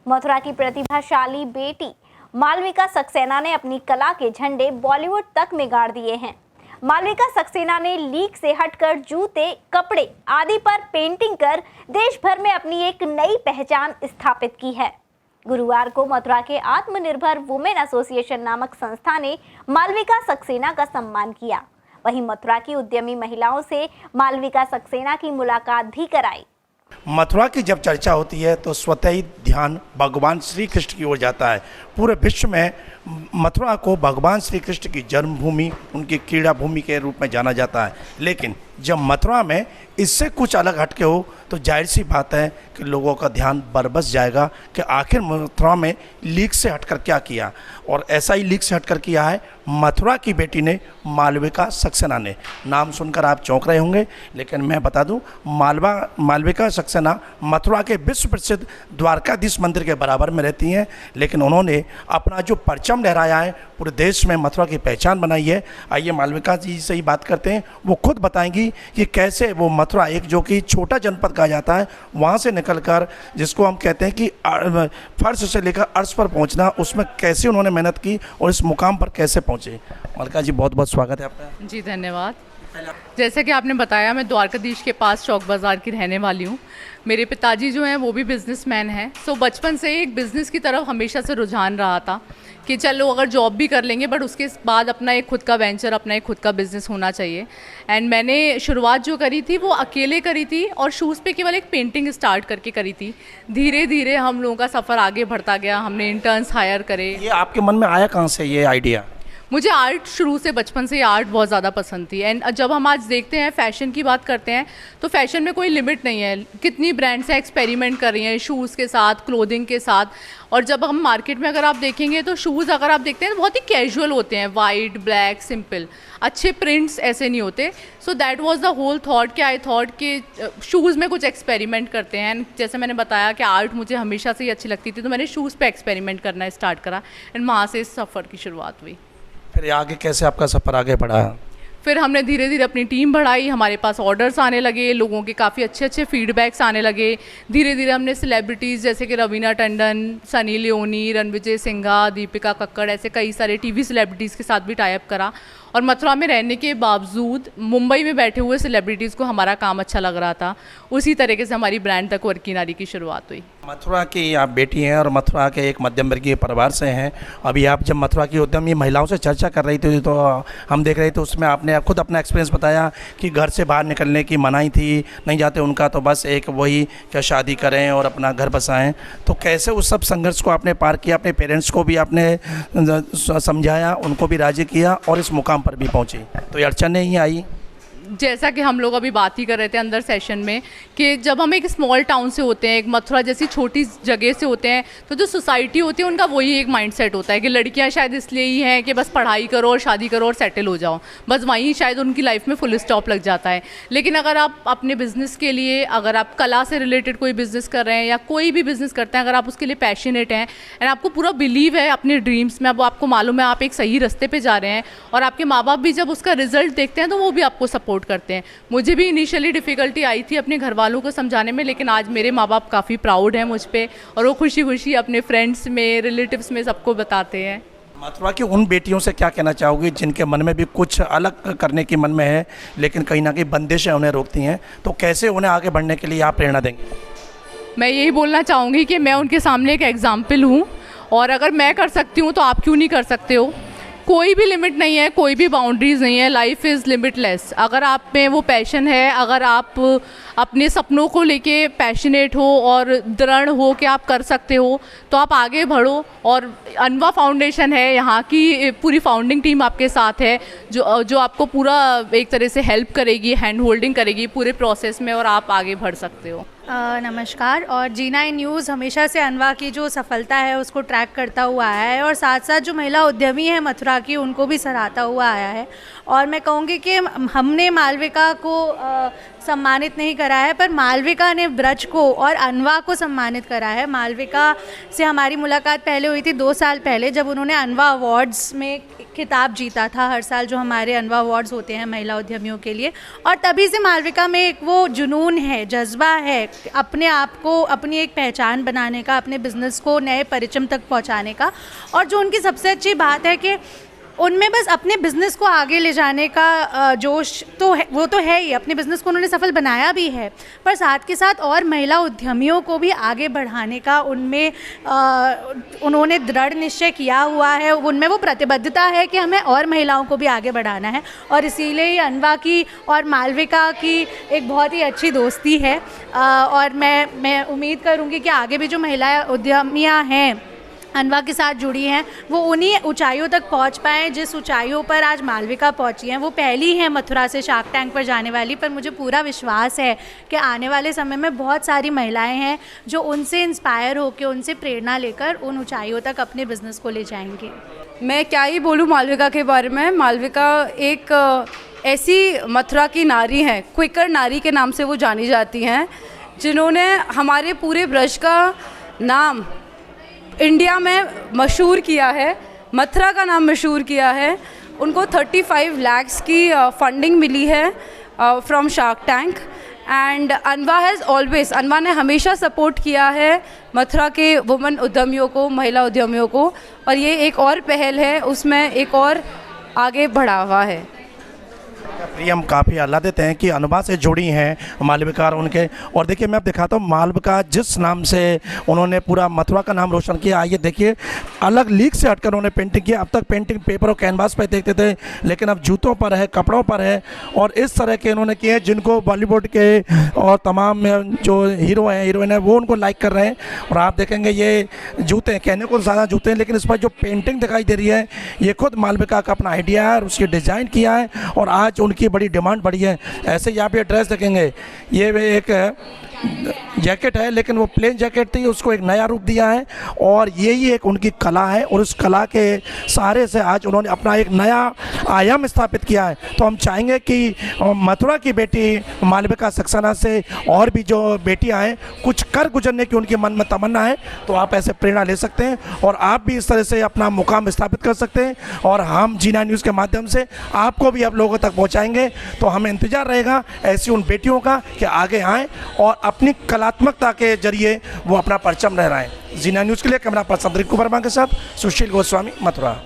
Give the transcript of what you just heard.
मथुरा की प्रतिभाशाली बेटी मालविका सक्सेना ने अपनी कला के झंडे बॉलीवुड तक में गाड़ दिए हैं। मालविका सक्सेना ने लीक से हटकर जूते, कपड़े आदि पर पेंटिंग कर देश भर में अपनी एक नई पहचान स्थापित की है। गुरुवार को मथुरा के आत्मनिर्भर वुमेन एसोसिएशन नामक संस्था ने मालविका सक्सेना का सम्मान किया। वहीं मथुरा की उद्यमी महिलाओं से मालविका सक्सेना की मुलाकात भी कराई। मथुरा की जब चर्चा होती है तो स्वतः ही ध्यान भगवान श्री कृष्ण की ओर जाता है। पूरे विश्व में मथुरा को भगवान श्री कृष्ण की जन्मभूमि, उनकी क्रीड़ा भूमि के रूप में जाना जाता है। लेकिन जब मथुरा में इससे कुछ अलग हटके हो तो जाहिर सी बात है कि लोगों का ध्यान बरबस जाएगा कि आखिर मथुरा में लीक से हटकर क्या किया। और ऐसा ही लीक से हटकर किया है मथुरा की बेटी ने, मालविका सक्सेना ने। नाम सुनकर आप चौंक रहे होंगे, लेकिन मैं बता दूं, मालविका सक्सेना मथुरा के विश्व प्रसिद्ध द्वारकाधीश मंदिर के बराबर में रहती हैं। लेकिन उन्होंने अपना जो परचम लहराया है, पूरे देश में मथुरा की पहचान बनाई है। आइए मालविका जी से ही बात करते हैं, वो खुद बताएंगी कि कैसे वो मथुरा, एक जो कि छोटा जनपद कहा जाता है, वहाँ से निकलकर जिसको हम कहते हैं कि फर्श से लेकर अर्श पर पहुँचना, उसमें कैसे उन्होंने मेहनत की और इस मुकाम पर कैसे पहुँचे। मालविका जी बहुत बहुत स्वागत है आपका। जी धन्यवाद। जैसे कि आपने बताया, मैं द्वारकाधीश के पास चौक बाज़ार की रहने वाली हूँ। मेरे पिताजी जो हैं वो भी बिजनेसमैन हैं। सो बचपन से एक बिज़नेस की तरफ हमेशा से रुझान रहा था कि चलो अगर जॉब भी कर लेंगे बट उसके बाद अपना एक खुद का वेंचर, अपना एक खुद का बिज़नेस होना चाहिए। एंड मैंने शुरुआत जो करी थी वो अकेले करी थी और शूज़ पे केवल एक पेंटिंग स्टार्ट करके करी थी। धीरे धीरे हम लोगों का सफ़र आगे बढ़ता गया, हमने इंटर्न्स हायर करे। ये आपके मन में आया कहाँ से ये आइडिया? मुझे आर्ट शुरू से, बचपन से आर्ट बहुत ज़्यादा पसंद थी। एंड जब हम आज देखते हैं, फ़ैशन की बात करते हैं, तो फ़ैशन में कोई लिमिट नहीं है। कितनी ब्रांड्स हैं एक्सपेरिमेंट कर रही हैं शूज़ के साथ, क्लोथिंग के साथ। और जब हम मार्केट में अगर आप देखेंगे तो शूज़ अगर आप देखते हैं तो बहुत ही कैजुअल होते हैं, वाइट, ब्लैक, सिंपल, अच्छे प्रिंट्स ऐसे नहीं होते। So that was the whole thought कि आई थॉट कि शूज़ में कुछ एक्सपेरिमेंट करते हैं। जैसे मैंने बताया कि आर्ट मुझे हमेशा से ही अच्छी लगती थी, तो मैंने शूज़ पे एक्सपेरिमेंट करना स्टार्ट करा एंड वहाँ से इस सफ़र की शुरुआत हुई। फिर आगे कैसे आपका सफ़र आगे बढ़ा? फिर हमने धीरे धीरे अपनी टीम बढ़ाई, हमारे पास ऑर्डर्स आने लगे, लोगों के काफ़ी अच्छे अच्छे फीडबैक्स आने लगे। धीरे धीरे हमने सेलिब्रिटीज़ जैसे कि रवीना टंडन, सनी लियोनी, रणविजय सिंघा, दीपिका कक्कड़, ऐसे कई सारे टीवी सेलिब्रिटीज़ के साथ भी टाई अप करा। और मथुरा में रहने के बावजूद मुंबई में बैठे हुए सेलिब्रिटीज़ को हमारा काम अच्छा लग रहा था। उसी तरीके से हमारी ब्रांड तक वर्की नारी की शुरुआत हुई। मथुरा की आप बेटी हैं और मथुरा के एक मध्यम वर्गीय परिवार से हैं। अभी आप जब मथुरा की उद्यमी महिलाओं से चर्चा कर रही थी तो हम देख रहे थे, उसमें आपने खुद अपना एक्सपीरियंस बताया कि घर से बाहर निकलने की मनाही थी, नहीं जाते उनका, तो बस एक वही क्या शादी करें और अपना घर बसाएं। तो कैसे उस सब संघर्ष को आपने पार किया? अपने पेरेंट्स को भी आपने समझाया, उनको भी राज़ी किया और इस मुकाम पर भी पहुँची, तो ये अड़चन नहीं आई? जैसा कि हम लोग अभी बात ही कर रहे थे अंदर सेशन में कि जब हम एक स्मॉल टाउन से होते हैं, एक मथुरा जैसी छोटी जगह से होते हैं, तो जो सोसाइटी होती है उनका वही एक माइंडसेट होता है कि लड़कियां शायद इसलिए ही हैं कि बस पढ़ाई करो और शादी करो और सेटल हो जाओ, बस वहीं शायद उनकी लाइफ में फुल स्टॉप लग जाता है। लेकिन अगर आप अपने बिज़नेस के लिए, अगर आप कला से रिलेटेड कोई बिज़नेस कर रहे हैं या कोई भी बिज़नेस करते हैं, अगर आप उसके लिए पैशनेट हैं एंड आपको पूरा बिलीव है अपने ड्रीम्स में, अब आपको मालूम है आप एक सही रास्ते पर जा रहे हैं और आपके माँ बाप भी जब उसका रिजल्ट देखते हैं तो वो भी आपको सपोर्ट करते हैं। मुझे भी इनिशियली डिफ़िकल्टी आई थी अपने घर वालों को समझाने में, लेकिन आज मेरे माँ बाप काफ़ी प्राउड हैं मुझ पे और वो खुशी खुशी अपने फ्रेंड्स में, रिलेटिव्स में सबको बताते हैं। मथुरा की उन बेटियों से क्या कहना चाहोगी जिनके मन में भी कुछ अलग करने की मन में है, लेकिन कहीं ना कहीं बंदिशें उन्हें रोकती हैं, तो कैसे उन्हें आगे बढ़ने के लिए आप प्रेरणा देंगे? मैं यही बोलना चाहूँगी कि मैं उनके सामने एक एग्जाम्पल हूँ और अगर मैं कर सकती हूँ तो आप क्यों नहीं कर सकते हो। कोई भी लिमिट नहीं है, कोई भी बाउंड्रीज़ नहीं है, लाइफ इज़ लिमिटलेस। अगर आप में वो पैशन है, अगर आप अपने सपनों को लेके पैशनेट हो और दृढ़ हो कि आप कर सकते हो, तो आप आगे बढ़ो। और अनवा फाउंडेशन है, यहाँ की पूरी फाउंडिंग टीम आपके साथ है जो आपको पूरा एक तरह से हेल्प करेगी, हैंड होल्डिंग करेगी पूरे प्रोसेस में और आप आगे बढ़ सकते हो। नमस्कार। और G9 न्यूज़ हमेशा से अनवा की जो सफलता है उसको ट्रैक करता हुआ आया है और साथ साथ जो महिला उद्यमी है मथुरा की उनको भी सराहता हुआ आया है। और मैं कहूँगी कि हमने मालविका को सम्मानित नहीं करा है, पर मालविका ने ब्रज को और अनवा को सम्मानित करा है। मालविका से हमारी मुलाकात पहले हुई थी 2 साल पहले, जब उन्होंने अनवा अवार्ड्स में खिताब जीता था हर साल, जो हमारे अनवा अवार्ड्स होते हैं महिला उद्यमियों के लिए। और तभी से मालविका में एक वो जुनून है, जज्बा है अपने आप को, अपनी एक पहचान बनाने का, अपने बिज़नेस को नए परिचम तक पहुंचाने का। और जो उनकी सबसे अच्छी बात है कि उनमें बस अपने बिज़नेस को आगे ले जाने का जोश तो है, वो तो है ही, अपने बिज़नेस को उन्होंने सफल बनाया भी है, पर साथ के साथ और महिला उद्यमियों को भी आगे बढ़ाने का उनमें उन्होंने दृढ़ निश्चय किया हुआ है। उनमें वो प्रतिबद्धता है कि हमें और महिलाओं को भी आगे बढ़ाना है, और इसीलिए ही अनवा की और मालविका की एक बहुत ही अच्छी दोस्ती है। और मैं उम्मीद करूँगी कि आगे भी जो महिला उद्यमियाँ हैं अनवा के साथ जुड़ी हैं, वो उन्हीं ऊंचाइयों तक पहुंच पाएँ जिस ऊंचाइयों पर आज मालविका पहुंची हैं। वो पहली हैं मथुरा से शार्क टैंक पर जाने वाली, पर मुझे पूरा विश्वास है कि आने वाले समय में बहुत सारी महिलाएं हैं जो उनसे इंस्पायर होकर, उनसे प्रेरणा लेकर उन ऊंचाइयों तक अपने बिज़नेस को ले जाएंगी। मैं क्या ही बोलूँ मालविका के बारे में। मालविका एक ऐसी मथुरा की नारी हैं, क्विकर नारी के नाम से वो जानी जाती हैं, जिन्होंने हमारे पूरे ब्रज का नाम इंडिया में मशहूर किया है, मथुरा का नाम मशहूर किया है। उनको 35 लाख्स की फंडिंग मिली है फ्रॉम शार्क टैंक। एंड अनवा ने हमेशा सपोर्ट किया है मथुरा के वुमेन उद्यमियों को, महिला उद्यमियों को, और ये एक और पहल है, उसमें एक और आगे बढ़ावा है। प्रियम काफ़ी आह्लादित हैं कि अनवा से जुड़ी हैं मालविका और उनके। और देखिए मैं अब दिखाता हूँ मालविका जिस नाम से उन्होंने पूरा मथुरा का नाम रोशन किया। आइए देखिए, अलग लीग से हटकर उन्होंने पेंटिंग किया। अब तक पेंटिंग पेपर और कैनवास पर देखते थे, लेकिन अब जूतों पर है, कपड़ों पर है, और इस तरह के उन्होंने किए जिनको बॉलीवुड के और तमाम जो हीरो हैं, हीरोइन है, वो उनको लाइक कर रहे हैं। और आप देखेंगे ये जूते, कहने को ज़्यादा जूते हैं, लेकिन इस पर जो पेंटिंग दिखाई दे रही है ये खुद मालविका का अपना आइडिया है और उसकी डिज़ाइन किया है, और आज उनकी बड़ी डिमांड बढ़ी है। ऐसे ही आप ये ड्रेस देखेंगे, ये एक जैकेट है, लेकिन वो प्लेन जैकेट थी, उसको एक नया रूप दिया है, और यही एक उनकी कला है, और उस कला के सहारे से आज उन्होंने अपना एक नया आयाम स्थापित किया है। तो हम चाहेंगे कि मथुरा की बेटी मालविका सक्सेना से और भी जो बेटियां हैं कुछ कर गुजरने की उनके मन में तमन्ना है, तो आप ऐसे प्रेरणा ले सकते हैं और आप भी इस तरह से अपना मुकाम स्थापित कर सकते हैं। और हम G9 न्यूज़ के माध्यम से आपको भी अब लोगों तक पहुँचाएँगे। तो हमें इंतज़ार रहेगा ऐसी उन बेटियों का कि आगे आएँ और अपनी कलात्मकता के जरिए वो अपना परचम लहराएं। G9 न्यूज़ के लिए कैमरा पर्सन कुमार के साथ सुशील गोस्वामी, मथुरा।